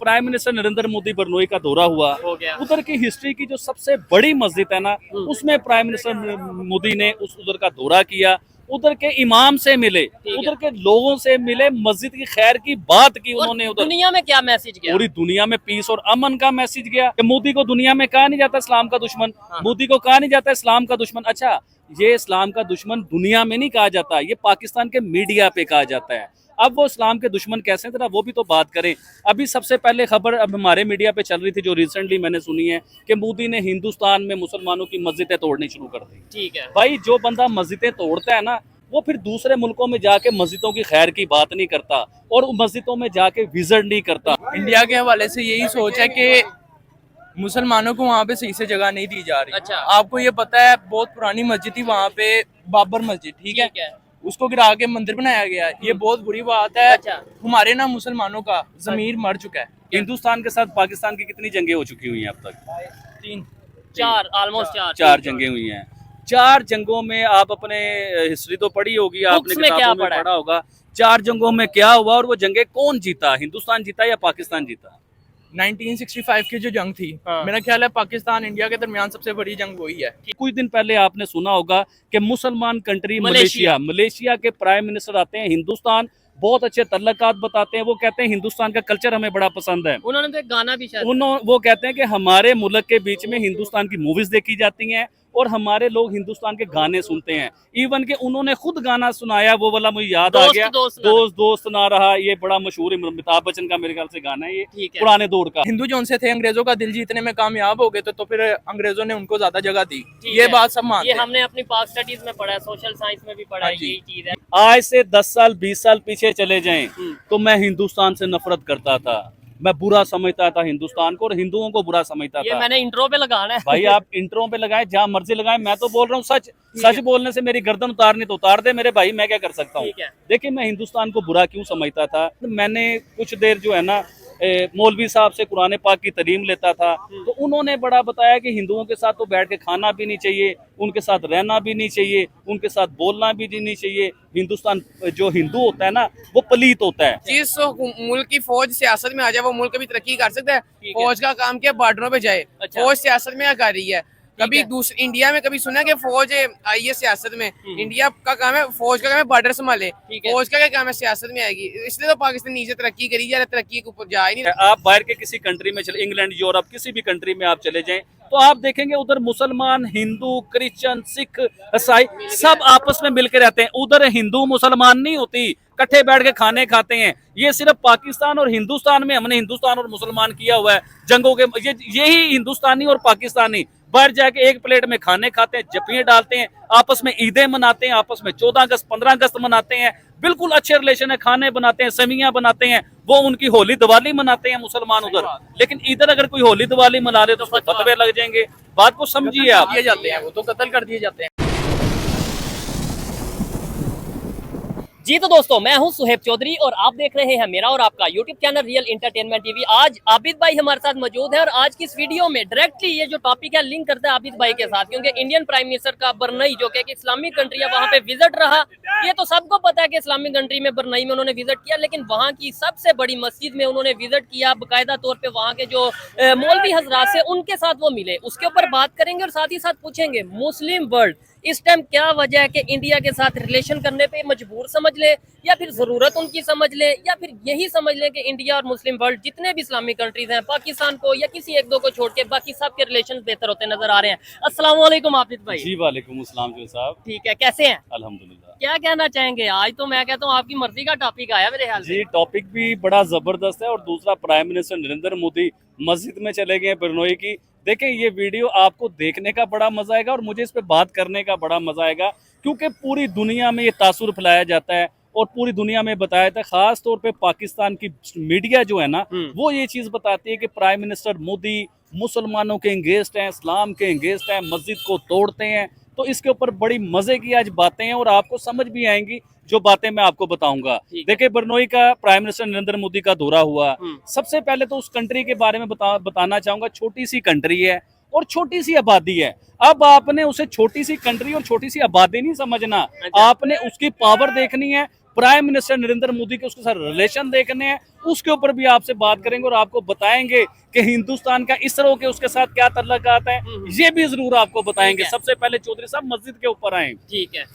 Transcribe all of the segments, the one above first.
Prime minister Narendra Modi बरनोई का दौरा हुआ, उधर की हिस्ट्री की जो सबसे बड़ी मस्जिद है ना, उसमें प्राइम मिनिस्टर मोदी ने उधर का दौरा किया, उधर के इमाम से मिले, उधर के लोगों से मिले, मस्जिद की खैर की बात की उन्होंने। उधर दुनिया में क्या मैसेज गया? पूरी दुनिया में पीस और अमन का मैसेज गया। मोदी को दुनिया में कहा नहीं जाता इस्लाम का दुश्मन, मोदी को कहा नहीं जाता इस्लाम का दुश्मन। अच्छा, ये इस्लाम का दुश्मन दुनिया में नहीं कहा जाता, ये पाकिस्तान के मीडिया पे कहा जाता है। अब वो इस्लाम के दुश्मन कैसे हैं, वो भी तो बात करें। अभी सबसे पहले खबर अब हमारे मीडिया पे चल रही थी, जो रिसेंटली मैंने सुनी है कि मोदी ने हिंदुस्तान में मुसलमानों की मस्जिदें तोड़नी शुरू कर दी। ठीक है भाई, जो बंदा मस्जिदें तोड़ता है ना, वो फिर दूसरे मुल्कों में जाके मस्जिदों की खैर की बात नहीं करता और मस्जिदों में जाके विजिट नहीं करता। इंडिया के हवाले से यही सोच है कि मुसलमानों को वहाँ पे सही से जगह नहीं दी जा रही। अच्छा। आपको ये पता है, बहुत पुरानी मस्जिद थी वहाँ पे, बाबर मस्जिद, ठीक है, उसको गिरा के मंदिर बनाया गया। ये बहुत बुरी बात है। अच्छा। हमारे ना मुसलमानों का जमीर मर चुका है। हिंदुस्तान के साथ पाकिस्तान की कितनी जंगें हो चुकी हुई हैं अब तक? 3 ऑलमोस्ट 4 जंगें हुई हैं। 4 जंगों में आप अपने हिस्ट्री तो पढ़ी होगी, आपने किताबों में पढ़ा होगा 4 जंगों में क्या हुआ और वो जंगें कौन जीता, हिंदुस्तान जीता या पाकिस्तान जीता? 1965 की जो जंग थी, मेरा ख्याल है पाकिस्तान इंडिया के दरमियान सबसे बड़ी जंग वही है। कुछ दिन पहले आपने सुना होगा कि मुसलमान कंट्री मलेशिया के प्राइम मिनिस्टर आते हैं हिंदुस्तान, बहुत अच्छे तल्लकात बताते हैं। वो कहते हैं हिंदुस्तान का कल्चर हमें बड़ा पसंद है। उन्होंने तो एक गाना भी शायद वो कहते हैं कि हमारे मुल्क के बीच में हिंदुस्तान की मूवीज देखी जाती हैं और हमारे लोग हिंदुस्तान के गाने सुनते हैं। इवन के उन्होंने खुद गाना सुनाया, वो वाला मुझे याद आ गया, दोस्त ना रहा। ये बड़ा मशहूर अमिताभ बच्चन का मेरे ख्याल से गाना है, ये पुराने दौर का। हिंदू जो उनसे थे अंग्रेजों का दिल जीतने में कामयाब हो गए तो फिर अंग्रेजों ने उनको ज्यादा जगह दी। ये बात सब मानते हैं। ये हमने अपनी पाक स्टडीज में पढ़ा है, सोशल साइंस में भी पढ़ा है, यही चीज है। आज से 10 साल 20 साल पीछे चले जाएं तो मैं हिंदुस्तान से नफरत करता था, मैं बुरा समझता था हिंदुस्तान को और हिंदुओं को बुरा समझता था। ये मैंने इंट्रो पे लगाना है भाई, आप इंट्रो पे लगाए, जहाँ मर्जी लगाए, मैं तो बोल रहा हूँ सच बोलने से मेरी गर्दन उतारनी तो उतार दे मेरे भाई, मैं क्या कर सकता हूँ। देखिए, मैं हिंदुस्तान को बुरा क्यों समझता था, मैंने कुछ देर जो है ना मौलवी साहब से कुरान पाक की तालीम लेता था, तो उन्होंने बड़ा बताया कि हिंदुओं के साथ तो बैठ के खाना भी नहीं चाहिए, उनके साथ रहना भी नहीं चाहिए, उनके साथ बोलना भी नहीं चाहिए। हिंदुस्तान जो हिंदू होता है ना, वो पलीत होता है। जिस मुल्क की फौज सियासत में आ जाए, वो मुल्क भी तरक्की कर सकता है। फौज का काम क्या, बॉर्डरों पे जाए। फौज सियासत में क्या कर रही है? कभी इंडिया में कभी सुना कि फौज आई है सियासत में? इंडिया का काम है, फौज का काम है बॉर्डर संभाले। फौज का क्या काम है, सियासत में आएगी। इसलिए तो पाकिस्तान नीचे तरक्की करी जा रहा है, तरक्की के ऊपर जा ही नहीं। आप बाहर के किसी कंट्री में चले, इंग्लैंड, यूरोप, किसी भी कंट्री में आप चले जाएं तो आप देखेंगे उधर मुसलमान, हिंदू, क्रिश्चियन, सिख, ईसाई सब आपस में मिलकर रहते हैं। उधर हिंदू मुसलमान नहीं होती, इकट्ठे बैठ के खाने खाते हैं। ये सिर्फ पाकिस्तान और हिंदुस्तान में हमने हिंदुस्तान और मुसलमान किया हुआ है जंगों के। यही हिंदुस्तानी और पाकिस्तानी बाहर जाके एक प्लेट में खाने खाते हैं, जपियां डालते हैं, आपस में ईदें मनाते हैं, आपस में 14 अगस्त 15 अगस्त मनाते हैं, बिल्कुल अच्छे रिलेशन है, खाने बनाते हैं, समियां बनाते हैं। वो उनकी होली दिवाली मनाते हैं मुसलमान उधर, लेकिन इधर अगर कोई होली दिवाली मना ले तो उसको फतवे लग जाएंगे। बात को समझिए आप। दिए जाते हैं, वो तो कत्ल कर दिए जाते हैं। जी तो दोस्तों, मैं हूं सुहेब चौधरी और आप देख रहे हैं मेरा और आपका YouTube channel real entertainment TV. आज आबिद भाई हमारे साथ मौजूद है और आज की इस वीडियो में डायरेक्टली ये जो टॉपिक है लिंक करते हैं आबिद भाई के साथ, क्योंकि इंडियन प्राइम मिनिस्टर का बरनई जो कि इस्लामिक कंट्री है वहां पे विजिट रहा। ये तो सबको पता है कि इस्लामिक कंट्री में बरनई में उन्होंने विजिट किया, लेकिन वहाँ की सबसे बड़ी मस्जिद में उन्होंने विजिट किया, बाकायदा तौर पर वहाँ के जो मौलवी हजरात से उनके साथ वो मिले। उसके ऊपर बात करेंगे और साथ ही साथ पूछेंगे मुस्लिम वर्ल्ड इस टाइम क्या वजह है कि इंडिया के साथ रिलेशन करने पे मजबूर समझ ले, या फिर जरूरत उनकी समझ ले, या फिर यही समझ ले कि इंडिया और मुस्लिम वर्ल्ड जितने भी इस्लामिक कंट्रीज हैं, पाकिस्तान को या किसी एक दो को छोड़ के बाकी सब के रिलेशन बेहतर होते नजर आ रहे हैं। अस्सलाम वालेकुम आबिद भाई। जी वालेकुम अस्सलाम साहब। ठीक है, कैसे हैं? अल्हम्दुलिल्लाह। क्या कहना चाहेंगे? आज तो मैं कहता हूँ आपकी मर्जी का टॉपिक आया मेरे ख्याल से। जी, टॉपिक भी बड़ा जबरदस्त है और दूसरा प्राइम मिनिस्टर नरेंद्र मोदी मस्जिद में चले गए बरनोई की। देखें, ये वीडियो आपको देखने का बड़ा मजा आएगा और मुझे इस पे बात करने का बड़ा मजा आएगा, क्योंकि पूरी दुनिया में ये तासुर फैलाया जाता है और पूरी दुनिया में बताया जाता है। खास तौर पे पाकिस्तान की मीडिया जो है ना, वो ये चीज बताती है कि प्राइम मिनिस्टर मोदी मुसलमानों के एंगेस्ट हैं, इस्लाम के एंगेस्ट हैं, मस्जिद को तोड़ते हैं। तो इसके ऊपर बड़ी मजे की आज बातें हैं और आपको समझ भी आएंगी जो बातें मैं आपको बताऊंगा। देखिए, बरनोई का प्राइम मिनिस्टर नरेंद्र मोदी का दौरा हुआ। सबसे पहले तो उस कंट्री के बारे में बताना चाहूंगा। छोटी सी कंट्री है और छोटी सी आबादी है। अब आपने उसे छोटी सी कंट्री और छोटी सी आबादी नहीं समझना, आपने उसकी पावर देखनी है। प्राइम मिनिस्टर नरेंद्र मोदी के उसके साथ रिलेशन देखने हैं, उसके ऊपर भी आपसे बात करेंगे और आपको बताएंगे कि हिंदुस्तान का इसरो के उसके साथ क्या तल्लुकात है, ये भी जरूर आपको बताएंगे। सबसे पहले चौधरी साहब मस्जिद के ऊपर आए। ठीक है,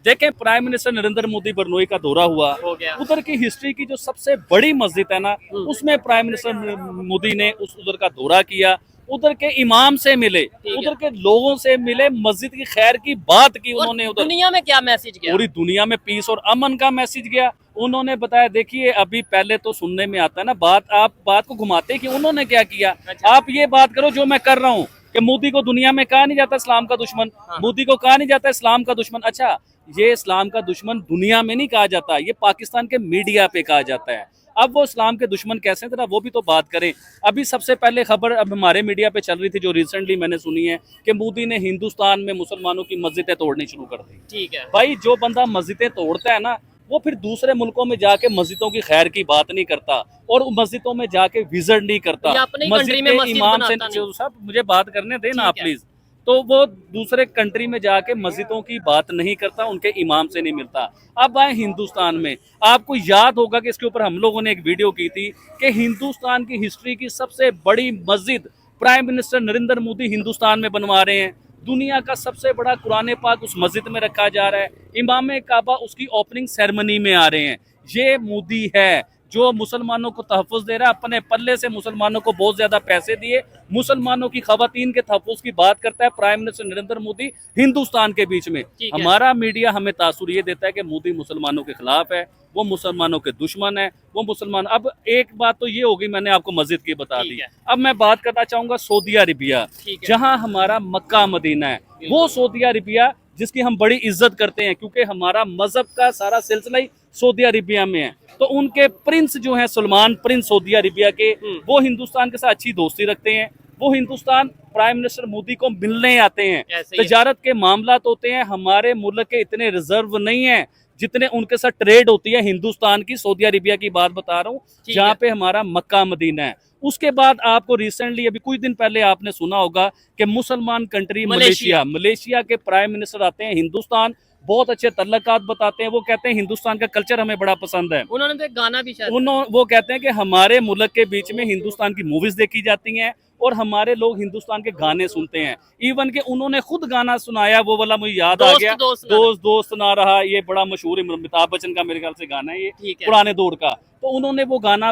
देखें, प्राइम मिनिस्टर नरेंद्र मोदी बरनोई का दौरा हुआ, हो गया। उधर की हिस्ट्री की जो सबसे बड़ी मस्जिद है ना, उसमें प्राइम मिनिस्टर मोदी ने उधर का दौरा किया, उधर के इमाम से मिले, उधर के लोगों से मिले, मस्जिद की खैर की बात की उन्होंने। उधर दुनिया में क्या मैसेज गया? पूरी दुनिया में पीस और अमन का मैसेज गया। उन्होंने बताया, देखिए अभी पहले तो सुनने में आता है ना बात, आप बात को घुमाते कि उन्होंने क्या किया। आप ये बात करो जो मैं कर रहा हूँ कि मोदी को दुनिया में कहा नहीं जाता इस्लाम का दुश्मन, मोदी को कहा नहीं जाता इस्लाम का दुश्मन। अच्छा, ये इस्लाम का दुश्मन दुनिया में नहीं कहा जाता, ये पाकिस्तान के मीडिया पे कहा जाता है। अब वो इस्लाम के दुश्मन कैसे हैं, वो भी तो बात करें। अभी सबसे पहले खबर अब हमारे मीडिया पे चल रही थी, जो रिसेंटली मैंने सुनी है कि मोदी ने हिंदुस्तान में मुसलमानों की मस्जिदें तोड़नी शुरू कर दी। ठीक है भाई, जो बंदा मस्जिदें तोड़ता है ना, वो फिर दूसरे मुल्कों में जाके मस्जिदों की खैर की बात नहीं करता और मस्जिदों में जाके विजिट नहीं करता। अपनी कंट्री में मस्जिद इमाम से बनाता नहीं। साहब मुझे बात करने देना आप प्लीज। तो वो दूसरे कंट्री में जाके मस्जिदों की बात नहीं करता, उनके इमाम से नहीं मिलता। अब आए हिंदुस्तान में, आपको याद होगा कि इसके ऊपर हम लोगों ने एक वीडियो की थी कि हिंदुस्तान की हिस्ट्री की सबसे बड़ी मस्जिद प्राइम मिनिस्टर नरेंद्र मोदी हिंदुस्तान में बनवा रहे हैं। दुनिया का सबसे बड़ा कुरान पाक उस मस्जिद में रखा जा रहा है, इमाम काबा उसकी ओपनिंग सेरेमनी में आ रहे हैं। ये मोदी है जो मुसलमानों को तहफ़्फ़ुज़ दे रहा है, अपने पल्ले से मुसलमानों को बहुत ज्यादा पैसे दिए, मुसलमानों की खवातीन के तहफ़्फ़ुज़ की बात करता है प्राइम मिनिस्टर नरेंद्र मोदी हिंदुस्तान के बीच में। हमारा मीडिया हमें तासुर ये देता है कि मोदी मुसलमानों के खिलाफ है, वो मुसलमानों के दुश्मन है, वो मुसलमान। अब एक बात तो ये होगी, मैंने आपको मस्जिद की बता दी। अब मैं बात करना चाहूंगा सऊदी अरबिया, जहां हमारा मक्का मदीना है, वो सऊदी अरबिया जिसकी हम बड़ी इज्जत करते हैं क्योंकि हमारा मजहब का सारा सिलसिला ही सऊदी अरबिया में है। तो उनके प्रिंस जो हैं सलमान प्रिंस सऊदी अरबिया के, वो हिंदुस्तान के साथ अच्छी दोस्ती रखते हैं। वो हिंदुस्तान प्राइम मिनिस्टर मोदी को मिलने आते हैं, तजारत के मामलात होते हैं। हमारे मुल्क के इतने रिजर्व नहीं है जितने उनके साथ ट्रेड होती है हिंदुस्तान की। सऊदी अरबिया की बात बता रहा हूँ, जहाँ पे हमारा मक्का मदीना है। उसके बाद आपको रिसेंटली अभी कुछ दिन पहले आपने सुना होगा कि मुसलमान कंट्री मलेशिया के प्राइम मिनिस्टर आते हैं हिंदुस्तान, बहुत अच्छे तल्लुकात बताते हैं। वो कहते हैं हिंदुस्तान का कल्चर हमें बड़ा पसंद है। उन्होंने तो एक गाना भी शायद वो कहते हैं कि हमारे मुल्क के बीच में हिंदुस्तान की मूवीज देखी जाती हैं और हमारे लोग हिंदुस्तान के गाने सुनते हैं। इवन के उन्होंने खुद गाना सुनाया, वो वाला मुझे याद आ गया, दोस्त ना रहा, ये बड़ा मशहूर अमिताभ बच्चन का मेरे ख्याल से गाना है, ये पुराने दौर का। तो उन्होंने वो गाना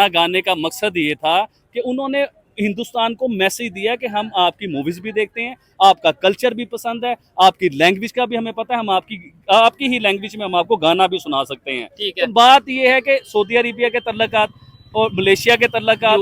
गाने का मकसद ये था कि उन्होंने हिंदुस्तान को मैसेज दिया कि हम आपकी मूवीज भी देखते हैं, आपका कल्चर भी पसंद है, आपकी लैंग्वेज का भी हमें पता है, हम आपकी ही लैंग्वेज में हम आपको गाना भी सुना सकते हैं। तो बात ये है कि सऊदी अरबिया के तल्लुकात और मलेशिया के तल्लुकात,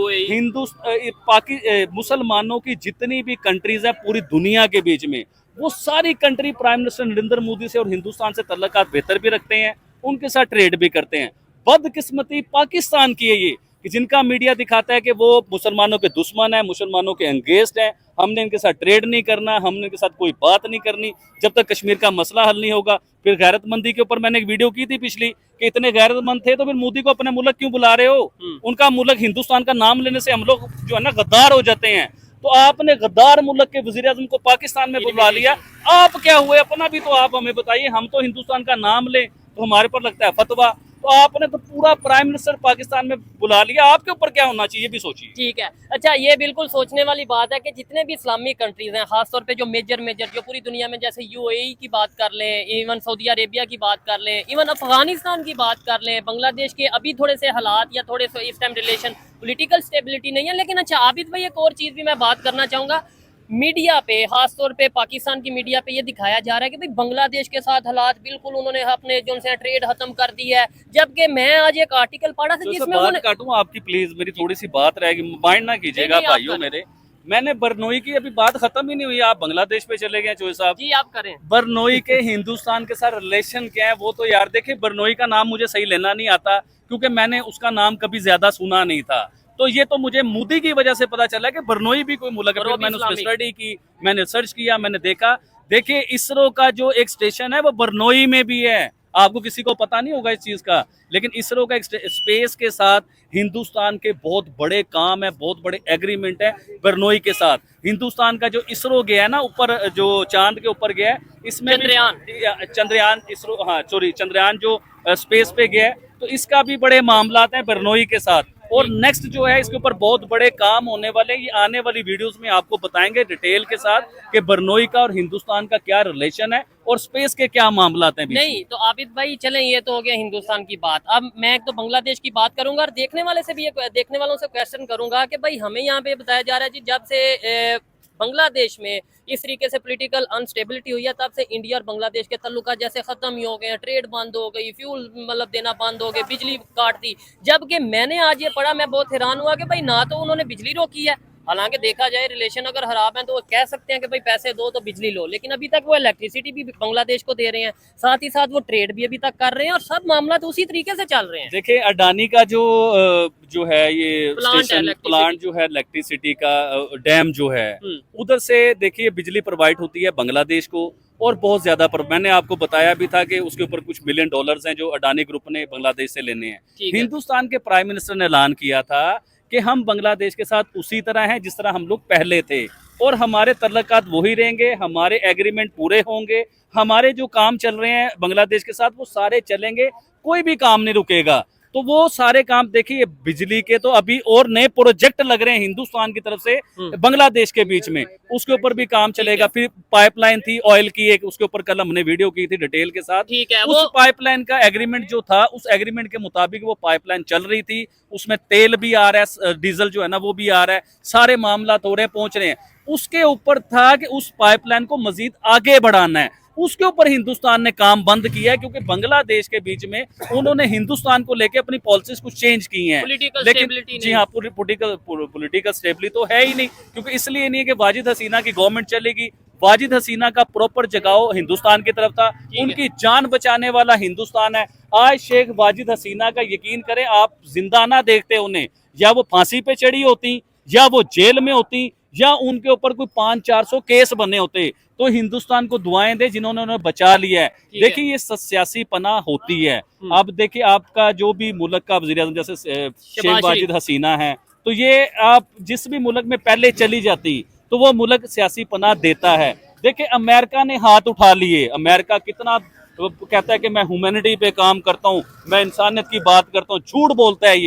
मुसलमानों की जितनी भी कंट्रीज है पूरी दुनिया के बीच में, वो सारी country prime minister Narendra Modi से और हिंदुस्तान से तल्लुकात बेहतर भी रखते हैं, उनके साथ ट्रेड भी करते हैं। बदकिस्मती पाकिस्तान की है ये कि जिनका मीडिया दिखाता है कि वो मुसलमानों के दुश्मन है, मुसलमानों के अंगेस्ट हैं, हमने इनके साथ ट्रेड नहीं करना, हमने इनके साथ कोई बात नहीं करनी जब तक कश्मीर का मसला हल नहीं होगा। फिर गैरतमंदी के ऊपर मैंने एक वीडियो की थी पिछली कि इतने गैरतमंद थे तो फिर मोदी को अपने मुल्क क्यों बुला रहे हो? उनका मुल्क हिंदुस्तान का नाम लेने से हम लोग जो है ना गद्दार हो जाते हैं। तो आपने गद्दार मुल्क के वजीर आजम को पाकिस्तान में बुला लिया, आप क्या हुए? अपना भी तो आप हमें बताइए। हम तो हिंदुस्तान का नाम लें तो हमारे पर लगता है फतवा, तो आपने तो पूरा प्राइम मिनिस्टर पाकिस्तान में बुला लिया, आपके ऊपर क्या होना चाहिए भी सोचिए। ठीक है, अच्छा ये बिल्कुल सोचने वाली बात है कि जितने भी इस्लामिक कंट्रीज हैं, खासतौर पे जो मेजर जो पूरी दुनिया में, जैसे यूएई की बात कर लें, इवन सऊदी अरेबिया की बात कर लें, इवन अफगानिस्तान की बात कर लें, बांग्लादेश के अभी थोड़े से हालात या थोड़े से इस टाइम रिलेशन पॉलिटिकल स्टेबिलिटी नहीं है। लेकिन अच्छा आबिद भाई, एक और चीज़ भी मैं बात करना चाहूँगा, मीडिया पे खासतौर पे पाकिस्तान की मीडिया पे ये दिखाया जा रहा है कि भाई बांग्लादेश के साथ हालात बिल्कुल उन्होंने अपने जो से ट्रेड खत्म कर दी है, जबकि मैं आज एक आर्टिकल पढ़ा था जिसमें बात काटूं आपकी, प्लीज मेरी थोड़ी सी बात रहेगी, माइंड ना कीजिएगा भाइयों मेरे। मैंने बरनोई की अभी बात खत्म ही नहीं हुई, आप बांग्लादेश पे चले गए चोई साहब। जी आप करें। बरनोई के हिंदुस्तान के साथ रिलेशन क्या है वो तो यार देखिए, बरनोई का नाम मुझे सही लेना नहीं आता क्योंकि मैंने उसका नाम कभी ज्यादा सुना नहीं था। तो ये तो मुझे मोदी की वजह से पता चला कि बरनोई भी कोई मुल्क है। मैंने उसमें स्टडी की, मैंने सर्च किया, मैंने देखा। देखिए इसरो का जो एक स्टेशन है वो बरनोई में भी है। आपको किसी को पता नहीं होगा इस चीज का, लेकिन इसरो का स्पेस के साथ हिंदुस्तान के बहुत बड़े काम है, बहुत बड़े एग्रीमेंट है बिरनोई के साथ। हिंदुस्तान का जो इसरो गया है ना ऊपर, जो चांद के ऊपर गया है, इसमें चंद्रयान इसरो, हाँ सॉरी, चंद्रयान जो स्पेस पे गया है, तो इसका भी बड़े मामलात हैं बिरनोई के साथ। और नेक्स्ट जो है इसके ऊपर बहुत बड़े काम होने वाले हैं, ये आने वाली वीडियोस में आपको बताएंगे डिटेल के साथ कि बिरनोई का और हिंदुस्तान का क्या रिलेशन है और स्पेस के क्या मामलात हैं। नहीं तो आबिद भाई चलें, ये तो हो गया हिंदुस्तान की बात। अब मैं एक तो बांग्लादेश की बात करूंगा और देखने वाले से भी देखने वालों से क्वेश्चन करूंगा कि भाई हमें यहाँ पे बताया जा रहा है जी, जब से बांग्लादेश में इस तरीके से पॉलिटिकल अनस्टेबिलिटी हुई है तब से इंडिया और बांग्लादेश के ताल्लुकात जैसे खत्म ही हो गए हैं, ट्रेड बंद हो गई, फ्यूल मतलब देना बंद हो गए, बिजली काट दी। जबकि मैंने आज ये पढ़ा, मैं बहुत हैरान हुआ कि भाई ना तो उन्होंने बिजली रोकी है, हालांकि देखा जाए रिलेशन अगर खराब है तो वो कह सकते हैं कि भाई पैसे दो तो बिजली लो, लेकिन अभी तक वो इलेक्ट्रिसिटी भी बांग्लादेश को दे रहे हैं, साथ ही साथ वो ट्रेड भी अभी तक कर रहे हैं और सब मामला तो उसी तरीके से चल रहे हैं। देखिए अडानी का जो है ये प्लांट जो है इलेक्ट्रिसिटी का डैम जो है, उधर से देखिए बिजली प्रोवाइड होती है बांग्लादेश को, और बहुत ज्यादा पर मैंने आपको बताया भी था कि उसके ऊपर कुछ $1 मिलियन हैं जो अडानी ग्रुप ने बांग्लादेश से लेने हैं। हिंदुस्तान के प्राइम मिनिस्टर ने ऐलान किया था कि हम बांग्लादेश के साथ उसी तरह हैं जिस तरह हम लोग पहले थे, और हमारे तल्लुकात वही रहेंगे, हमारे एग्रीमेंट पूरे होंगे, हमारे जो काम चल रहे हैं बांग्लादेश के साथ वो सारे चलेंगे, कोई भी काम नहीं रुकेगा। तो वो सारे काम देखिए, बिजली के तो अभी और नए प्रोजेक्ट लग रहे हैं हिंदुस्तान की तरफ से बांग्लादेश के बीच में, उसके ऊपर भी काम चलेगा। फिर पाइपलाइन थी ऑयल की एक, उसके ऊपर कल हमने वीडियो की थी डिटेल के साथ। ठीक है, उस पाइपलाइन का एग्रीमेंट जो था, उस एग्रीमेंट के मुताबिक वो पाइपलाइन चल रही थी, उसमें तेल भी आ रहा है, डीजल जो है ना वो भी आ रहा है, सारे मामला हो रहे हैं, पहुंच रहे हैं। उसके ऊपर था कि उस पाइपलाइन को मजीद आगे बढ़ाना है, उसके ऊपर हिंदुस्तान ने काम बंद किया है, क्योंकि बांग्लादेश के बीच में उन्होंने हिंदुस्तान को लेकर अपनी पॉलिसीज कुछ चेंज की हैं, लेकिन जी हाँ पॉलिटिकल स्टेबिलिटी तो है ही नहीं, क्योंकि इसलिए नहीं है कि वाजिद हसीना की गवर्नमेंट चलेगी। वाजिद हसीना का प्रॉपर जगाव हिंदुस्तान की तरफ था, उनकी जान बचाने वाला हिंदुस्तान है। आज शेख वाजिद हसीना का यकीन करें आप, जिंदा ना देखते उन्हें, या वो फांसी पे चढ़ी होती, या वो जेल में होती, या उनके ऊपर कोई 500-400 केस बने होते, तो हिंदुस्तान को दुआएं दे जिन्होंने उन्हें बचा लिया है। देखिए ये सियासी पनाह होती है। अब देखिए आपका जो भी मुल्क का वज़ीर-ए-आज़म जैसे शेख वाजिद हसीना है, तो ये आप जिस भी मुल्क में पहले चली जाती तो वो मुल्क सियासी पनाह देता है। देखिए अमेरिका ने हाथ उठा लिए, अमेरिका कितना कहता है कि मैं ह्यूमैनिटी पे काम करता हूँ, मैं इंसानियत की बात करता हूँ, झूठ बोलता है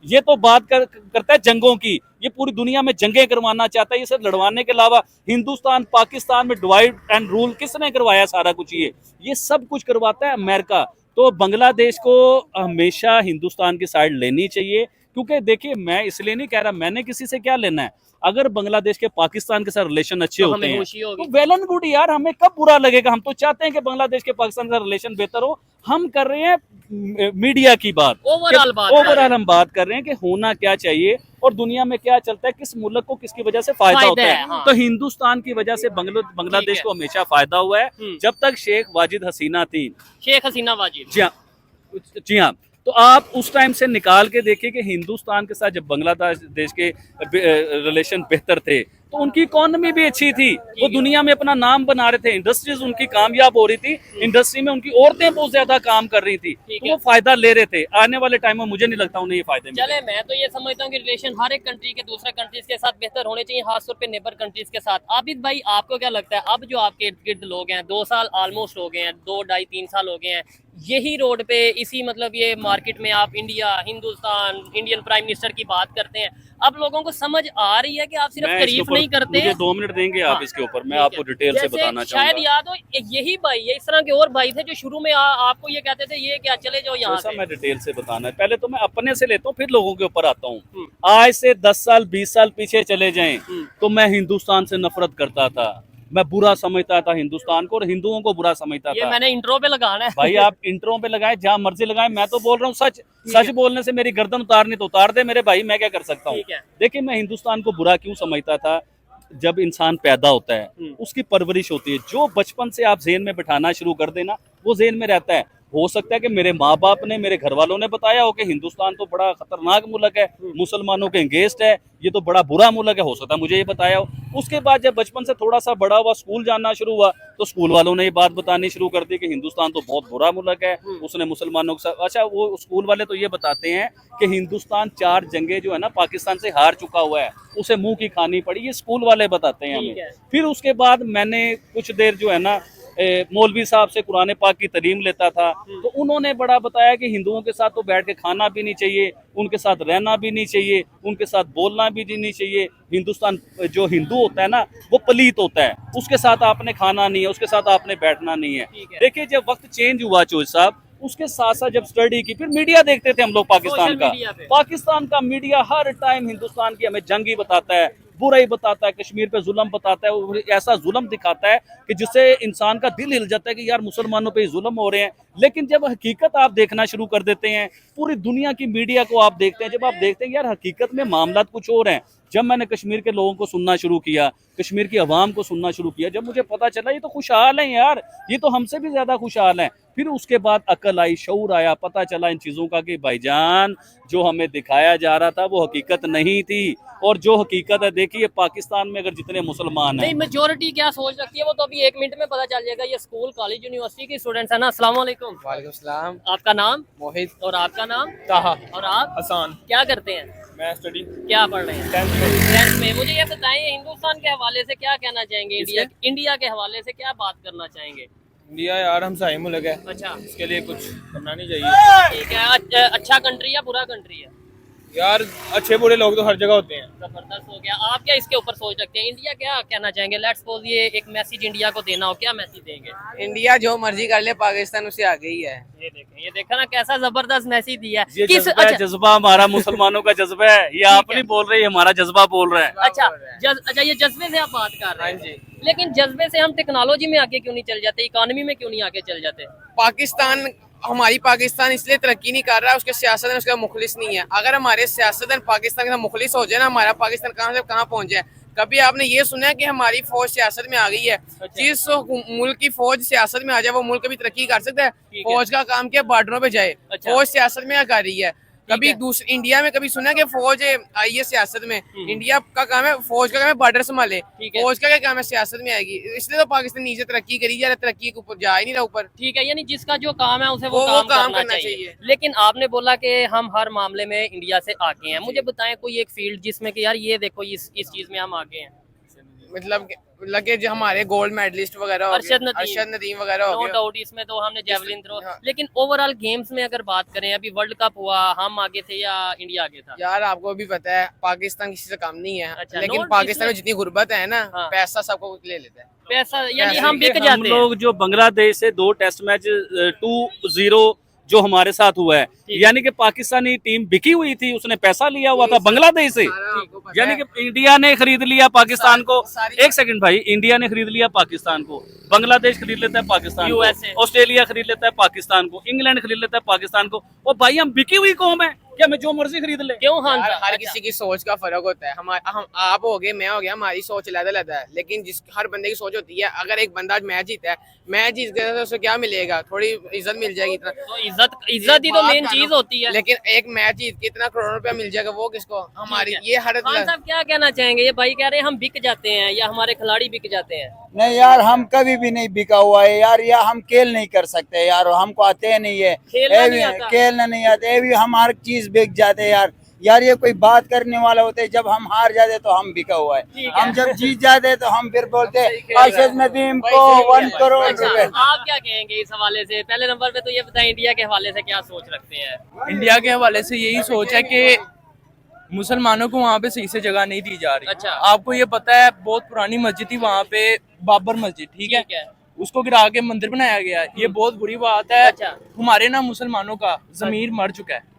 ये तो बात करता है जंगों की, ये पूरी दुनिया में जंगें करवाना चाहता है। ये सब लड़वाने के अलावा हिंदुस्तान पाकिस्तान में डिवाइड एंड रूल किसने करवाया? सारा कुछ ये सब कुछ करवाता है अमेरिका। तो बांग्लादेश को हमेशा हिंदुस्तान की साइड लेनी चाहिए, क्योंकि देखिए मैं इसलिए नहीं कह रहा मैंने किसी से क्या लेना है, अगर बांग्लादेश के पाकिस्तान के साथ रिलेशन अच्छे होते हैं तो वेल एंड गुड यार, हमें कब बुरा लगेगा। हम तो चाहते हैं कि बांग्लादेश के पाकिस्तान का रिलेशन बेहतर हो। हम कर रहे हैं मीडिया की बात, ओवरऑल हम बात कर रहे हैं कि होना क्या चाहिए और दुनिया में क्या चलता है, किस मुल्क को किसकी वजह से फायदा होता है। हाँ। तो हिंदुस्तान की वजह से बांग्लादेश को हमेशा फायदा हुआ है, जब तक शेख वाजिद हसीना थी, शेख हसीना वाजिद, जी हाँ। तो आप उस टाइम से निकाल के देखिए कि हिंदुस्तान के साथ जब बांग्लादेश के रिलेशन बेहतर थे तो उनकी इकोनॉमी भी अच्छी थी, वो दुनिया में अपना नाम बना रहे थे, इंडस्ट्रीज उनकी कामयाब हो रही थी, इंडस्ट्री में उनकी औरतें बहुत ज्यादा काम कर रही थी, तो वो फायदा ले रहे थे। आने वाले टाइम में मुझे नहीं लगता उन्हें ये फायदे मिले। चले, मैं तो ये समझता हूँ कि रिलेशन हर एक कंट्री के दूसरे कंट्रीज के साथ बेहतर होने चाहिए, खासतौर पे नेबर कंट्रीज के साथ। आबिद भाई आपको क्या लगता है, अब जो आपके इर्द गिर्द लोग हैं, 2 साल ऑलमोस्ट हो गए हैं, 2, 2.5, 3 साल हो गए हैं, यही रोड पे इसी मतलब ये मार्केट में आप India, Hindustan, Indian prime minister की बात करते हैं, अब लोगों को समझ आ रही है कि आप सिर्फ तारीफ नहीं करते हैं। 2 मिनट देंगे आप इसके ऊपर, मैं आपको डिटेल से बताना चाहूंगा। शायद याद हो यही भाई, ये इस तरह के और भाई थे जो शुरू में आपको ये कहते थे ये क्या चले जाओ यहाँ से। मैं डिटेल से बताना है, पहले तो मैं अपने से लेता हूँ फिर लोगों के ऊपर आता हूँ। आज से 10 साल 20 साल पीछे चले जाएं तो मैं हिंदुस्तान से नफरत करता था, मैं बुरा समझता था हिंदुस्तान को और हिंदुओं को बुरा समझता था। मैंने इंट्रो पे लगाना है भाई, आप इंट्रो पे लगाए जहाँ मर्जी लगाए, मैं तो बोल रहा हूँ सच बोलने से मेरी गर्दन उतारनी तो उतार दे मेरे भाई, मैं क्या कर सकता हूँ। देखिए मैं हिंदुस्तान को बुरा क्यों समझता था, जब इंसान पैदा होता है उसकी परवरिश होती है, जो बचपन से आप ज़हन में बिठाना शुरू कर देना वो ज़हन में रहता है। हो सकता है कि मेरे माँ बाप ने, मेरे घर वालों ने बताया हो कि हिंदुस्तान तो बड़ा खतरनाक मुल्क है, मुसलमानों के अगेंस्ट है, ये तो बड़ा बुरा मुल्क है, हो सकता है मुझे ये बताया हो। उसके बाद जब बचपन से थोड़ा सा बड़ा हुआ, स्कूल जाना शुरू हुआ, तो स्कूल वालों ने ये बात बतानी शुरू कर दी कि हिंदुस्तान तो बहुत बुरा मुल्क है, उसने मुसलमानों के साथ। अच्छा, वो स्कूल वाले तो ये बताते हैं कि हिंदुस्तान 4 जंगें जो है ना पाकिस्तान से हार चुका हुआ है, उसे मुंह की खानी पड़ी, ये स्कूल वाले बताते हैं हमें। फिर उसके बाद मैंने कुछ देर जो है ना मौलवी साहब से कुरान पाक की तालीम लेता था, तो उन्होंने बड़ा बताया कि हिंदुओं के साथ तो बैठ के खाना भी नहीं चाहिए, उनके साथ रहना भी नहीं चाहिए, उनके साथ बोलना भी नहीं चाहिए। हिंदुस्तान जो हिंदू होता है ना वो पलीत होता है, उसके साथ आपने खाना नहीं है, उसके साथ आपने बैठना नहीं है। देखिए, जब वक्त चेंज हुआ चौधरी साहब, उसके साथ साथ जब स्टडी की, फिर मीडिया देखते थे हम लोग पाकिस्तान का मीडिया हर टाइम हिंदुस्तान की हमें जंग ही बताता है, बुरा ही बताता है, कश्मीर पे जुल्म बताता है, वो ऐसा जुल्म दिखाता है कि जिससे इंसान का दिल हिल जाता है कि यार मुसलमानों पे जुल्म हो रहे हैं। लेकिन जब हकीकत आप देखना शुरू कर देते हैं, पूरी दुनिया की मीडिया को आप देखते हैं, जब आप देखते हैं यार हकीकत में मामला कुछ और हैं। जब मैंने कश्मीर के लोगों को सुनना शुरू किया, कश्मीर की आवाम को सुनना शुरू किया, जब मुझे पता चला ये तो खुशहाल हैं यार, ये तो हमसे भी ज्यादा खुशहाल हैं, फिर उसके बाद अकल आई, शऊर आया, पता चला इन चीजों का कि भाईजान जो हमें दिखाया जा रहा था वो हकीकत नहीं थी। और जो हकीकत है, देखिए पाकिस्तान में अगर जितने मुसलमान हैं, नहीं मेजोरिटी क्या सोच रखती है वो तो अभी 1 मिनट में पता चल जाएगा। ये स्कूल, कॉलेज, यूनिवर्सिटी के स्टूडेंट्स है ना। अस्सलाम वालेकुम। वालेकुम सलाम। आपका नाम? मोहित। और आपका नाम? ताहा। और आप? आसान। क्या करते हैं? मैं स्टडी। क्या पढ़ रहे हैं? 10th में। मुझे ये बताएं, हिंदुस्तान के हवाले से क्या कहना चाहेंगे? इंडिया के हवाले से क्या बात करना चाहेंगे? इंडिया यार हम सही मुल्क है, अच्छा, इसके लिए कुछ करना नहीं चाहिए। ठीक है। अच्छा कंट्री या बुरा कंट्री है? यार अच्छे बुरे लोग तो हर जगह होते हैं। जबरदस्त हो गया। आप क्या इसके ऊपर सोच रखते हैं? इंडिया क्या कहना चाहेंगे? लेट्स सपोज ये एक मैसेज इंडिया को देना हो, क्या मैसेज देंगे? इंडिया जो मर्जी कर ले, पाकिस्तान उससे आगे ही है। ये देखें, ये देखा ना कैसा जबरदस्त मैसेज दिया है। ये किस जज्बा है, जज्बा हमारा मुसलमानों का जज्बा है, ये आप नहीं बोल रहे, हमारा जज्बा बोल रहा है। अच्छा, ये जज्बे से आप बात कर रहे हैं। हाँ जी। लेकिन जज्बे से हम टेक्नोलॉजी में आगे क्यों नहीं चल जाते? इकोनॉमी में क्यों नहीं आगे चल जाते? हमारी पाकिस्तान इसलिए तरक्की नहीं कर रहा है, उसके सियासतदान उसका मुखलिस नहीं है। अगर हमारे सियासतदान पाकिस्तान के मुखलिस हो जाए ना, हमारा पाकिस्तान कहाँ से कहाँ पहुंच जाए। कभी आपने ये सुना है कि हमारी फौज सियासत में आ गई है? जिस मुल्क की फौज सियासत में आ जाए वो मुल्क भी तरक्की कर सकता है। फौज का काम क्या, बॉर्डरों पे जाए। फौज सियासत में कर रही है। कभी दूसरी इंडिया में कभी सुना कि फौज आई है सियासत में? इंडिया का काम है, फौज का काम है बॉर्डर संभाले। फौज का क्या काम है, सियासत में आएगी। इसलिए तो पाकिस्तान नीचे तरक्की करी जा रहा है, तरक्की के ऊपर जा ही नहीं रहा ऊपर। ठीक है, यानी जिसका जो काम है उसे वो काम करना चाहिए। लेकिन आपने बोला कि हम हर मामले में इंडिया से आगे हैं। मुझे बताएं कोई एक फील्ड जिसमें कि यार ये देखो इस चीज में हम आगे हैं। मतलब लगे जो हमारे गोल्ड मेडलिस्ट वगैरह, अरशद नदीम वगैरह हो नो गए। डाउट, इसमें तो हमने जेवलिन थ्रो। लेकिन ओवरऑल गेम्स में अगर बात करें, अभी वर्ल्ड कप हुआ, हम आगे थे या इंडिया आगे था? यार आपको भी पता है पाकिस्तान किसी से कम नहीं है। अच्छा, लेकिन पाकिस्तान में जितनी गुर्बत है ना, पैसा सबको ले लेता है। पैसा यानी हम बिक जाते हम लोग जो बांग्लादेश से 2 टेस्ट मैच 2-0 जो हमारे साथ हुआ है, यानी कि पाकिस्तानी टीम बिकी हुई थी, उसने पैसा लिया हुआ था बांग्लादेश से। यानी कि इंडिया ने खरीद लिया पाकिस्तान को। एक सेकंड भाई, इंडिया ने खरीद लिया पाकिस्तान को, बांग्लादेश खरीद लेता है पाकिस्तान को, ऑस्ट्रेलिया खरीद लेता है पाकिस्तान को, इंग्लैंड खरीद लेता है पाकिस्तान को। और भाई हम बिकी हुई कौम है क्या, हमें जो मर्जी खरीद ले? क्यों? हाँ, हर किसी की सोच का फर्क होता है। हम आप हो गए, मैं हो गया, हमारी सोच अलग है। लेकिन जिस हर बंदे की सोच होती है। अगर एक बंदा मैच जीता है, मैच जीत गया तो उसे क्या मिलेगा? थोड़ी इज्जत मिल जाएगी। इतना तो इज्जत ही तो मेन चीज होती है। लेकिन एक मैच जीत के इतना करोड़ों रुपया मिल जाएगा, वो किसको? हमारी ये हर साहब क्या कहना चाहेंगे? ये भाई कह रहे हैं हम बिक जाते हैं या हमारे खिलाड़ी बिक जाते हैं? नहीं यार, हम कभी भी नहीं बिका हुआ है यार, या हम खेल नहीं कर सकते यार, हमको आते नहीं है, खेलना नहीं आते, भी हम हर चीज बिक जाते हैं यार ये कोई बात करने वाला होते है? जब हम हार जाते तो हम बिका हुआ है, हम जब जीत जाते तो हम फिर बोलते अरशद नदीम को 1 करोड़ रुपए। आप क्या कहेंगे इस हवाले से? पहले नंबर पे तो ये बताएं, इंडिया के हवाले से क्या सोच रखते हैं? इंडिया के हवाले से यही सोच है कि मुसलमानों को वहाँ पे सही से जगह नहीं दी जा रही। अच्छा। आपको ये पता है बहुत पुरानी मस्जिद थी वहाँ पे, बाबर मस्जिद, ठीक है, उसको गिरा के मंदिर बनाया गया। ये बहुत बुरी बात है। अच्छा। हमारे ना मुसलमानों का जमीर मर चुका है।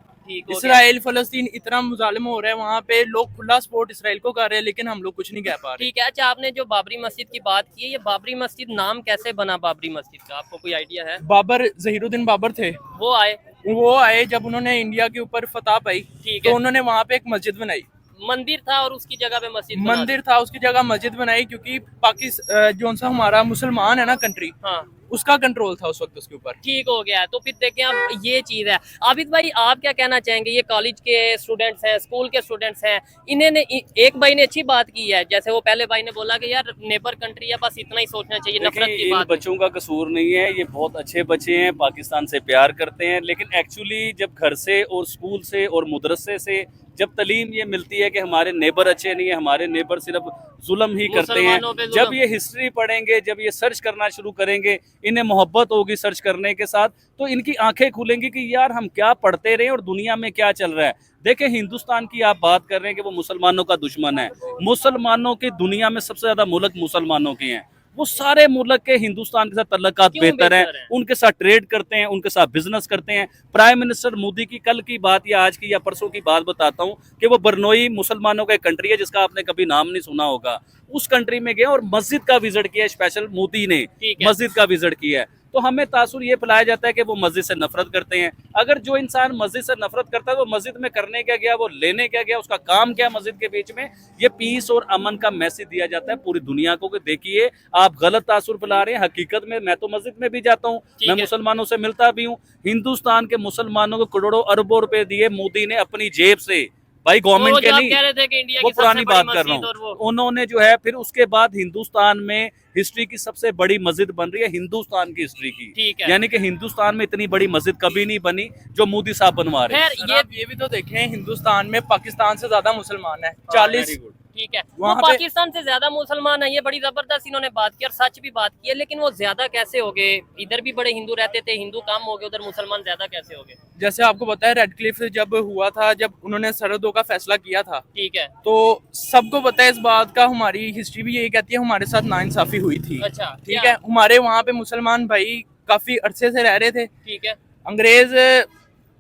इसराइल फलस्तीन इतना मुजालिम हो रहा है, वहाँ पे लोग खुला सपोर्ट इसराइल को कर रहे हैं, लेकिन हम लोग कुछ नहीं कह पा रहे। ठीक है। अच्छा, आपने जो बाबरी मस्जिद की बात की है, ये बाबरी मस्जिद नाम कैसे बना बाबरी मस्जिद का? आपको कोई आइडिया है? बाबर, जहीरुद्दीन बाबर थे, वो आए जब उन्होंने इंडिया के ऊपर फतह पाई तो उन्होंने वहाँ पे एक मस्जिद बनाई। मंदिर था और उसकी जगह पे मस्जिद बना दी। मंदिर था उसकी जगह मस्जिद बनाई, क्योंकि पाकिस्तान जो सा हमारा मुसलमान है ना कंट्री, हाँ उसका कंट्रोल था उस वक्त उसके ऊपर। ठीक हो गया। तो फिर देखें अब ये चीज है। आबिद भाई आप क्या कहना चाहेंगे, ये कॉलेज के स्टूडेंट्स हैं, स्कूल के स्टूडेंट्स हैं, इन्होंने एक भाई ने अच्छी बात की है, जैसे वो पहले भाई ने बोला कि यार नेबर कंट्री है, बस इतना ही सोचना चाहिए, नफरत देखिए, की इन बात बच्चों का कसूर नहीं है, ये बहुत अच्छे बच्चे हैं, पाकिस्तान से प्यार करते हैं, लेकिन एक्चुअली जब घर से और स्कूल से और मदरसे से जब तलीम ये मिलती है कि हमारे नेबर अच्छे नहीं है, हमारे नेबर सिर्फ जुल्म ही करते हैं, मुसलमानों पे जब जुल्म। ये हिस्ट्री पढ़ेंगे, जब ये सर्च करना शुरू करेंगे, इन्हें मोहब्बत होगी सर्च करने के साथ, तो इनकी आंखें खुलेंगी कि यार हम क्या पढ़ते रहे और दुनिया में क्या चल रहा है। देखें, हिंदुस्तान की आप बात कर रहे हैं कि वो मुसलमानों का दुश्मन है, मुसलमानों की दुनिया में सबसे ज्यादा मुल्क मुसलमानों के हैं, वो सारे मुल्क के हिंदुस्तान के साथ तल्लुकात क्यों बेहतर हैं, बेहतर हैं? उनके साथ ट्रेड करते हैं, उनके साथ बिजनेस करते हैं। प्राइम मिनिस्टर मोदी की कल की बात या आज की या परसों की बात बताता हूँ कि वो बरनोई मुसलमानों का एक कंट्री है जिसका आपने कभी नाम नहीं सुना होगा, उस कंट्री में गया और मस्जिद का विजिट किया, स्पेशल मोदी ने ठीक है। मस्जिद का विजिट किया है। तो हमें तासुर ये फैलाया जाता है कि वो मस्जिद से नफरत करते हैं। अगर जो इंसान मस्जिद से नफरत करता है वो मस्जिद में करने क्या गया, वो लेने क्या गया, उसका काम क्या मस्जिद के बीच में, ये पीस और अमन का मैसेज दिया जाता है पूरी दुनिया को कि देखिए आप गलत तासुर फैला रहे हैं। हकीकत में मैं तो मस्जिद में भी जाता हूँ, मैं मुसलमानों से मिलता भी हूँ। हिंदुस्तान के मुसलमानों को करोड़ों अरबों रुपए दिए मोदी ने अपनी जेब से, भाई गवर्नमेंट के नहीं, कह रहे थे कि इंडिया वो की सबसे पुरानी बड़ी बात कर रहा मस्जिद और हूँ। वो उन्होंने जो है फिर उसके बाद हिंदुस्तान में हिस्ट्री की सबसे बड़ी मस्जिद बन रही है, हिंदुस्तान की हिस्ट्री की, ठीक है। यानी कि हिंदुस्तान में इतनी बड़ी मस्जिद कभी नहीं बनी जो मोदी साहब बनवा रहे हैं। खैर सर, आप ये भी तो देखें, हिंदुस्तान में पाकिस्तान से ज्यादा मुसलमान है, हाँ, 40। very good। ठीक है, वो वहाँ पे- पाकिस्तान से ज्यादा मुसलमान है, ये बड़ी जबरदस्त इन्होंने बात की और सच भी बात की है, लेकिन वो ज्यादा कैसे हो गए? इधर भी बड़े हिंदू रहते थे, हिंदू कम हो गए, उधर मुसलमान ज्यादा कैसे हो गए? जैसे आपको पता है रेड क्लिफ जब हुआ था, जब उन्होंने सरहदों का फैसला किया था, ठीक है। तो सबको पता है इस बात का, हमारी हिस्ट्री भी यही कहती है हमारे साथ नाइंसाफी हुई थी। अच्छा, ठीक क्या? है, हमारे वहाँ पे मुसलमान भाई काफी अरसे से रह रहे थे, ठीक है। अंग्रेज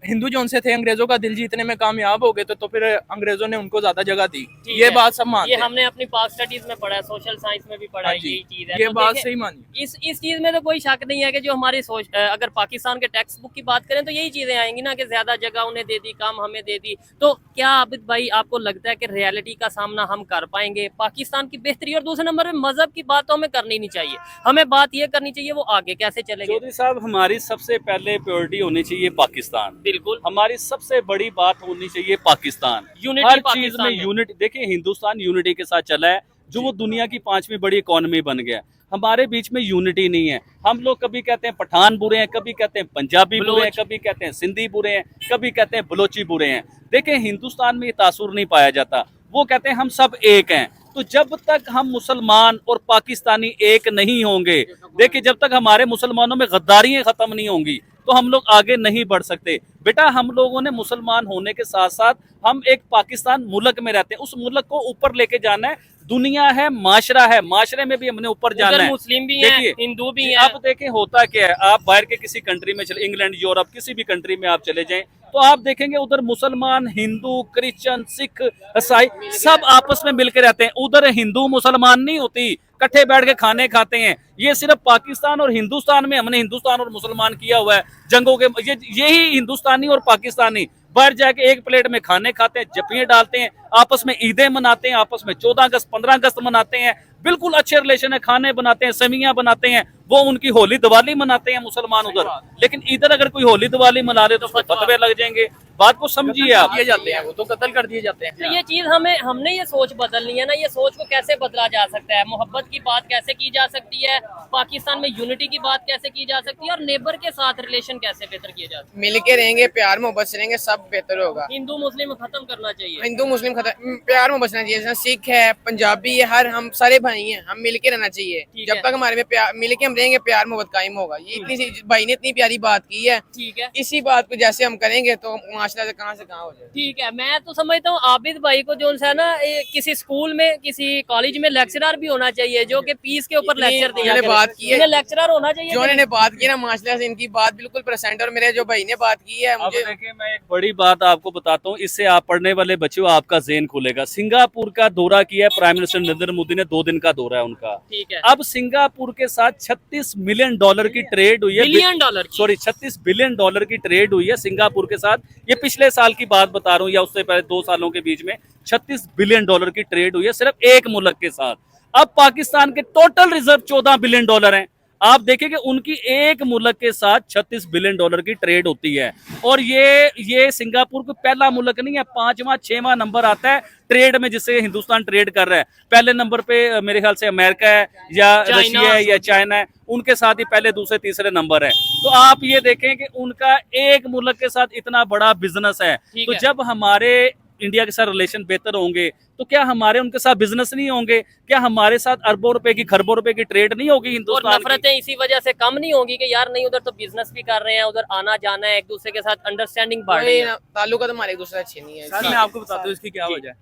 हिंदू जो उनसे थे, अंग्रेजों का दिल जीतने में कामयाब हो गए, तो फिर अंग्रेजों ने उनको ज्यादा जगह दी। ठीक ये है। बात सब मानते ये हैं। हमने अपनी पाक स्टडीज में पढ़ा है, सोशल साइंस में भी पढ़ा हाँ है, जी, यही चीज है। ये तो बात देखें, सही मानी। इस चीज में तो कोई शक नहीं है कि जो हमारी सोच, अगर पाकिस्तान के टेक्स्ट बुक की बात करें तो यही चीजें आएंगी ना कि ज्यादा जगह उन्हें दे दी, काम हमें दे दी। तो क्या आबिद भाई आपको लगता है कि रियलिटी का सामना हम कर पाएंगे, पाकिस्तान की बेहतरी? और दूसरे नंबर में मजहब की बात तो हमें करनी नहीं चाहिए, हमें बात ये करनी चाहिए वो आगे कैसे चलेंगे। चौधरी साहब, हमारी सबसे पहले प्रायोरिटी होनी चाहिए पाकिस्तान, बिल्कुल, हमारी सबसे बड़ी बात होनी चाहिए पाकिस्तान। यूनिटी हर चीज पाकिस्तान में यूनिटी। देखिए, हिंदुस्तान यूनिटी के साथ चला है, जो वो दुनिया की 5वीं बड़ी इकोनॉमी बन गया। हमारे बीच में यूनिटी नहीं है। हम लोग कभी कहते हैं पठान बुरे हैं, कभी कहते हैं पंजाबी बुरे हैं, कभी कहते हैं सिंधी बुरे हैं, कभी कहते हैं बलोची बुरे हैं। देखें, हिंदुस्तान में ये तासुर नहीं पाया जाता। वो कहते हैं हम सब एक हैं। तो जब तक हम मुसलमान और पाकिस्तानी एक नहीं होंगे, देखिए जब तक हमारे मुसलमानों में गद्दारियां खत्म नहीं होंगी तो हम लोग आगे नहीं बढ़ सकते। बेटा, हम लोगों ने मुसलमान होने के साथ साथ हम एक पाकिस्तान मुल्क में रहते हैं, उस मुल्क को ऊपर लेके जाना है। दुनिया है, माशरा है, माशरे में भी हमने ऊपर जाना उधर है। मुस्लिम भी हैं, देखिए, हिंदू भी हैं। अब देखें होता क्या है, आप बाहर के किसी कंट्री में चले, इंग्लैंड, यूरोप, किसी भी कंट्री में आप चले जाएं तो आप देखेंगे उधर मुसलमान, हिंदू, क्रिश्चियन, सिख, ईसाई सब आपस में मिलकर रहते हैं। उधर हिंदू मुसलमान नहीं होती, इकट्ठे बैठ के खाने खाते हैं। ये सिर्फ पाकिस्तान और हिंदुस्तान में हमने हिंदुस्तान और मुसलमान किया हुआ है जंगों के। यही हिंदुस्तानी और पाकिस्तानी बाहर जाके एक प्लेट में खाने खाते हैं, जपियां डालते हैं, आपस में ईदें मनाते हैं, आपस में 14 अगस्त 15 अगस्त मनाते हैं, बिल्कुल अच्छे रिलेशन है, खाने बनाते हैं, सेवियां बनाते हैं। वो उनकी होली दिवाली मनाते हैं मुसलमान उधर, लेकिन इधर अगर कोई होली दिवाली मना रहे तो फतवे लग जाएंगे। बात को समझिए आप। दिए जाते हैं, वो तो कत्ल कर दिए जाते हैं। तो ये चीज हमने ये सोच बदलनी है ना। ये सोच को कैसे बदला जा सकता है? मोहब्बत की बात कैसे की जा सकती है? पाकिस्तान में यूनिटी की बात कैसे की जा सकती है? और नेबर के साथ रिलेशन कैसे बेहतर किए जा सकते हैं? मिल के रहेंगे, प्यार मोहब्बत से रहेंगे, सब बेहतर होगा। हिंदू मुस्लिम खत्म करना चाहिए। हिंदू मुस्लिम खत्म, प्यार में बचना चाहिए। जैसे सिख है, पंजाबी है, हर हम सारे भाई हैं, हम मिल के रहना चाहिए। ठीक जब है। तक हमारे में प्यार मिल के हम रहेंगे, प्यार मोहब्बत कायम होगा। ये इतनी सी भाई ने इतनी प्यारी बात की है, ठीक है, इसी बात को जैसे हम करेंगे तो माशरा से कहाँ हो जाए। ठीक है। मैं तो समझता हूँ आबिद भाई को जो है ना, किसी स्कूल में, किसी कॉलेज में लेक्चरर भी होना चाहिए जो कि पीस के ऊपर लेक्चर दिया इन्होंने बात की है, लेक्चरर होना चाहिए। जो इन्होंने बात की ना माशरा से, इनकी बात बिल्कुल परसेंट। और मेरे जो भाई ने बात की है, अब मुझे देखिए, मैं एक बड़ी बात आपको बताता हूँ, इससे आप पढ़ने वाले बच्चों आपका ज़हन खुलेगा। सिंगापुर का दौरा किया है प्राइम मिनिस्टर नरेंद्र मोदी ने, 2 दिन का दौरा है उनका। ठीक है। अब सिंगापुर के साथ 36 मिलियन डॉलर की ट्रेड हुई है, बिलियन डॉलर की। सॉरी 36 बिलियन डॉलर की ट्रेड हुई है सिंगापुर के साथ। ये पिछले साल की बात बता रहा हूँ या उससे पहले 2 सालों के बीच में 36 बिलियन डॉलर की ट्रेड हुई है सिर्फ एक मुल्क के साथ। अब पाकिस्तान के टोटल रिजर्व 14 बिलियन डॉलर हैं। आप देखें कि उनकी एक मुल्क के साथ 36 बिलियन डॉलर की ट्रेड होती है। और ये सिंगापुर को पहला मुल्क नहीं है, 5वां 6वां नंबर आता है ट्रेड में जिससे हिंदुस्तान ट्रेड कर रहा है। पहले नंबर पे मेरे ख्याल से अमेरिका है या रशिया है या चाइना है, उनके साथ ही पहले दूसरे तीसरे नंबर है। तो आप ये देखें कि उनका एक मुल्क के साथ इतना बड़ा बिजनेस है। तो जब हमारे इंडिया के साथ रिलेशन बेहतर होंगे तो क्या हमारे उनके साथ बिजनेस नहीं होंगे? क्या हमारे साथ अरबों रुपए की खरबों रुपए की ट्रेड नहीं होगी हिंदुस्तान? और नफरतें इसी वजह से कम नहीं होगी कि यार नहीं उधर तो बिजनेस भी कर रहे हैं, उधर आना जाना है, एक दूसरे के साथ अंडरस्टैंडिंग बढ़ रही है, ताल्लुकात हमारे एक दूसरे अच्छे नहीं है। सर मैं आपको बताता हूँ इसकी क्या वजह है।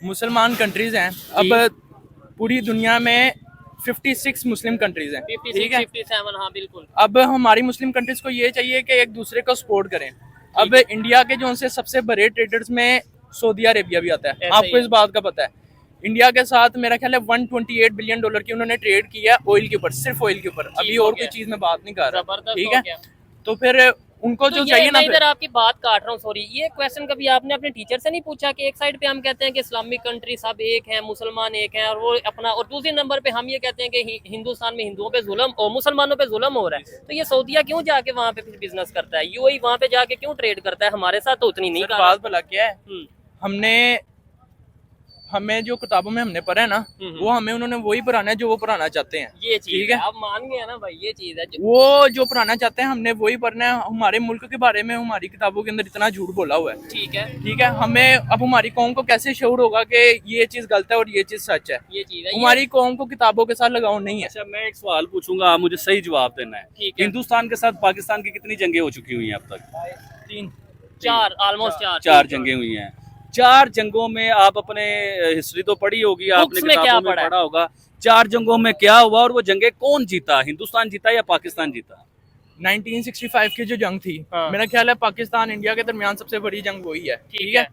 मुसलमान कंट्रीज हैं, अब पूरी दुनिया में 56 मुस्लिम कंट्रीज हैं, ठीक है 57, हाँ बिल्कुल। अब हमारी मुस्लिम कंट्रीज को ये चाहिए कि एक दूसरे को सपोर्ट करें। अब इंडिया के जो उनसे सबसे बड़े ट्रेडर्स में सऊदी अरेबिया भी आता है, आपको इस बात का पता है। इंडिया के साथ मेरा ख्याल है 128 बिलियन डॉलर की उन्होंने ट्रेड किया ऑयल के ऊपर, सिर्फ ऑयल के ऊपर, अभी और कोई चीज में बात नहीं कर रहा, ठीक है। तो फिर उनको जो चाहिए ना, इधर आपकी बात काट रहा हूँ, सॉरी, ये क्वेश्चन कभी आपने अपने टीचर से नहीं पूछा कि एक साइड पे हम कहते हैं कि इस्लामिक कंट्री सब एक हैं, मुसलमान एक हैं, और वो अपना, और दूसरे नंबर पे हम ये कहते हैं कि हिंदुस्तान में हिंदुओं पे जुल्म और मुसलमानों पे जुल्म हो रहा है। तो ये सऊदीया क्यों जाके वहाँ पे फिर बिजनेस करता है, यूएई वहाँ पे जाके क्यों ट्रेड करता है? हमारे साथ तो उतनी नहीं। बात भला क्या है, हमें जो किताबों में हमने पढ़ा है ना, वो हमें उन्होंने वही पढ़ाना है जो वो पढ़ाना चाहते हैं। ये चीज है, आप मान गए ना भाई, ये चीज है वो जो पढ़ाना चाहते हैं हमने वही पढ़ना है। हमारे मुल्क के बारे में हमारी किताबों के अंदर इतना झूठ बोला हुआ है, ठीक है, ठीक है। हमें अब हमारी कौम को कैसे शऊर होगा कि ये चीज गलत है और ये चीज सच है? ये चीज है, हमारी कौम को किताबों के साथ लगाव नहीं है। अच्छा, मैं एक सवाल पूछूंगा, आप मुझे सही जवाब देना है। ठीक है। हिंदुस्तान के साथ पाकिस्तान की कितनी जंगें हो चुकी हुई हैं अब तक? 4, ऑलमोस्ट 4 जंगें हुई हैं। 4 जंगों में आप अपने हिस्ट्री तो पढ़ी होगी, आपने किताबों में पढ़ा होगा 4 जंगों में क्या हुआ और वो जंगें कौन जीता? हिंदुस्तान जीता या पाकिस्तान जीता? 1965 की जो जंग थी, मेरा ख्याल है पाकिस्तान इंडिया के दरमियान सबसे बड़ी जंग वही है, ठीक है।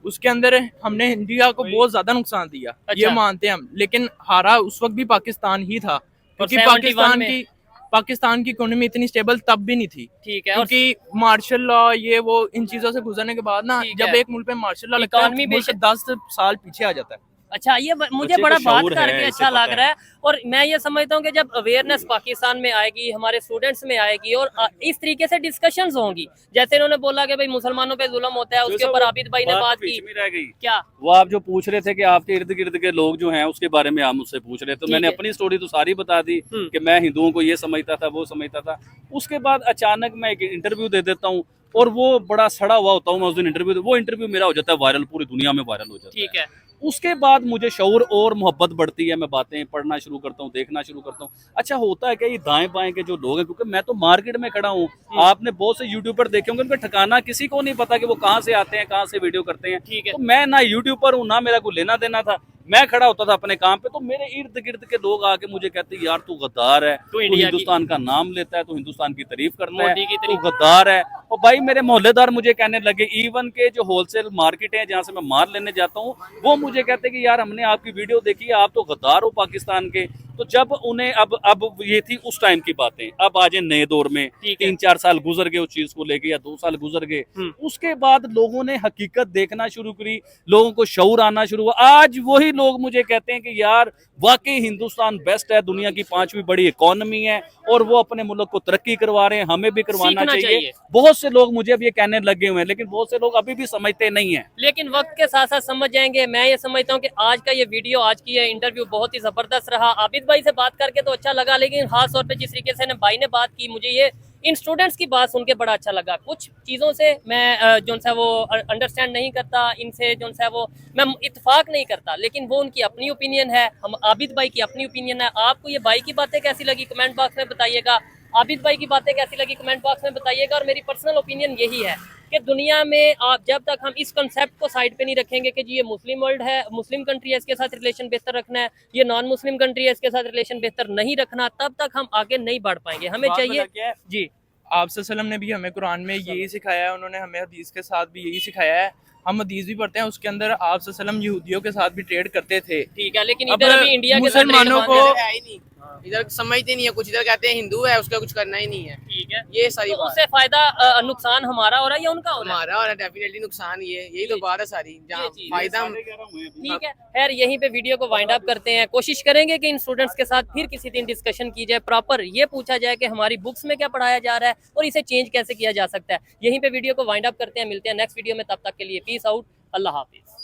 उसके अंदर हमने इंडिया को बहुत ज्यादा नुकसान दिया, ये मानते हैं हम, लेकिन हारा उस वक्त भी पाकिस्तान ही था, क्योंकि पाकिस्तान की इकोनॉमी इतनी स्टेबल तब भी नहीं थी, ठीक है। क्योंकि मार्शल लॉ ये वो इन चीजों से गुजरने के बाद ना, जब एक मुल्क पे मार्शल लॉ लगता है, मुल्क 10 साल पीछे आ जाता है। अच्छा, ये मुझे बड़ा बात करके अच्छा लग रहा है। और मैं ये समझता हूँ कि जब अवेयरनेस पाकिस्तान में आएगी, हमारे स्टूडेंट्स में आएगी, और इस तरीके से डिस्कशंस होंगी, जैसे इन्होंने बोला कि भाई मुसलमानों पे जुल्म होता है, उसके ऊपर आबिद भाई ने बात की, रह गई क्या वो आप जो पूछ रहे थे कि आपके इर्द गिर्द के लोग जो हैं उसके बारे में आप मुझसे पूछ रहे थे, तो मैंने अपनी स्टोरी तो सारी बता दी कि मैं हिंदुओं को ये समझता था, वो समझता था। उसके बाद अचानक मैं एक इंटरव्यू दे देता हूँ और वो बड़ा सड़ा हुआ होता हूँ मैं उस दिन इंटरव्यू, वो इंटरव्यू मेरा हो जाता है वायरल, पूरी दुनिया में वायरल हो जाता है, ठीक है। उसके बाद मुझे शऊर और मोहब्बत बढ़ती है, मैं बातें पढ़ना शुरू करता हूँ, देखना शुरू करता हूँ। अच्छा होता है क्या ये दाएं बाएं के जो लोग हैं, क्योंकि मैं तो मार्केट में खड़ा हूँ, आपने बहुत से यूट्यूबर देखे होंगे, उनका ठिकाना किसी को नहीं पता कि वो कहाँ से आते हैं, कहाँ से वीडियो करते हैं, ठीक है। तो मैं ना यूट्यूबर हूँ, ना मेरा कोई लेना देना था, मैं खड़ा होता था अपने काम पे, तो मेरे इर्द गिर्द के लोग आके मुझे कहते यार तू गद्दार है, तू हिंदुस्तान का नाम लेता है, तू हिंदुस्तान की तारीफ करता है, तू गद्दार है। और भाई मेरे मोहल्लेदार मुझे कहने लगे, इवन के जो होलसेल मार्केट है जहाँ से मैं माल लेने जाता हूँ, वो मुझे कहते कि यार हमने आपकी वीडियो देखी, आप तो गद्दार हो पाकिस्तान के। तो जब उन्हें अब ये थी उस टाइम की बातें, अब आज नए दौर में 3-4 साल गुजर गए उस चीज को लेके, या 2 साल गुजर गए, उसके बाद लोगों ने हकीकत देखना शुरू करी, लोगों को शऊर आना शुरू हुआ। आज वही लोग मुझे कहते हैं कि यार वाकई हिंदुस्तान बेस्ट है, दुनिया की 5वीं बड़ी इकोनॉमी है, और वो अपने मुल्क को तरक्की करवा रहे हैं, हमें भी करवाना चाहिए। बहुत से लोग मुझे अब ये कहने लगे हुए हैं, लेकिन बहुत से लोग अभी भी समझते नहीं है, लेकिन वक्त के साथ साथ समझ जाएंगे। मैं ये समझता हूँ कि आज का ये वीडियो, आज की ये इंटरव्यू बहुत ही जबरदस्त रहा। आबिद भाई से बात करके तो अच्छा लगा, लेकिन खास तौर पे जिस तरीके से भाई ने बात की, मुझे ये इन स्टूडेंट्स की बात सुन के बड़ा अच्छा लगा। कुछ चीज़ों से मैं जो सा वो अंडरस्टैंड नहीं करता, इनसे जो सा वो मैं इत्तेफाक नहीं करता, लेकिन वो उनकी अपनी ओपिनियन है, हम आबिद भाई की अपनी ओपिनियन है। आपको ये भाई की बातें कैसी लगी कमेंट बॉक्स में बताइएगा, आबिद भाई की बातें कैसी लगी कमेंट बॉक्स में बताइएगा। और मेरी पर्सनल ओपिनियन यही है कि दुनिया में आप जब तक हम इस कंसेप्ट को साइड पे नहीं रखेंगे कि जी ये मुस्लिम वर्ल्ड है, मुस्लिम कंट्री है, इसके साथ रिलेशन बेहतर रखना है, ये नॉन मुस्लिम कंट्री है, इसके साथ रिलेशन बेहतर नहीं रखना, तब तक हम आगे नहीं बढ़ पाएंगे। हमें चाहिए जी, आप सल्लल्लाहु ने भी हमें कुरान में यही सिखाया है, उन्होंने हमें हदीस के साथ भी यही सिखाया है। हम हदीस भी पढ़ते हैं, उसके अंदर आप सल्लल्लाहु यहूदियों के साथ भी ट्रेड करते थे, ठीक है, लेकिन इधर अभी इंडिया के साथ मुसलमानों को इधर समझते नहीं है कुछ, इधर कहते हैं हिंदू है उसका कुछ करना ही नहीं है। ठीक है, ये सारी तो बात उससे फायदा नुकसान हमारा हो रहा है या उनका हो रहा है? हमारा और डेफिनेटली नुकसान ये, यही तो बात है सारी, जहाँ चीज़। फायदा ठीक है, खैर यहीं पे वीडियो को वाइंड अप करते हैं। कोशिश करेंगे कि इन स्टूडेंट्स के साथ फिर किसी दिन डिस्कशन की जाए, प्रॉपर ये पूछा जाए कि हमारी बुक्स में क्या पढ़ाया जा रहा है और इसे चेंज कैसे किया जा सकता है। यहीं पे वीडियो को वाइंड अप करते हैं, मिलते हैं नेक्स्ट वीडियो में, तब तक के लिए पीस आउट, अल्लाह हाफिज।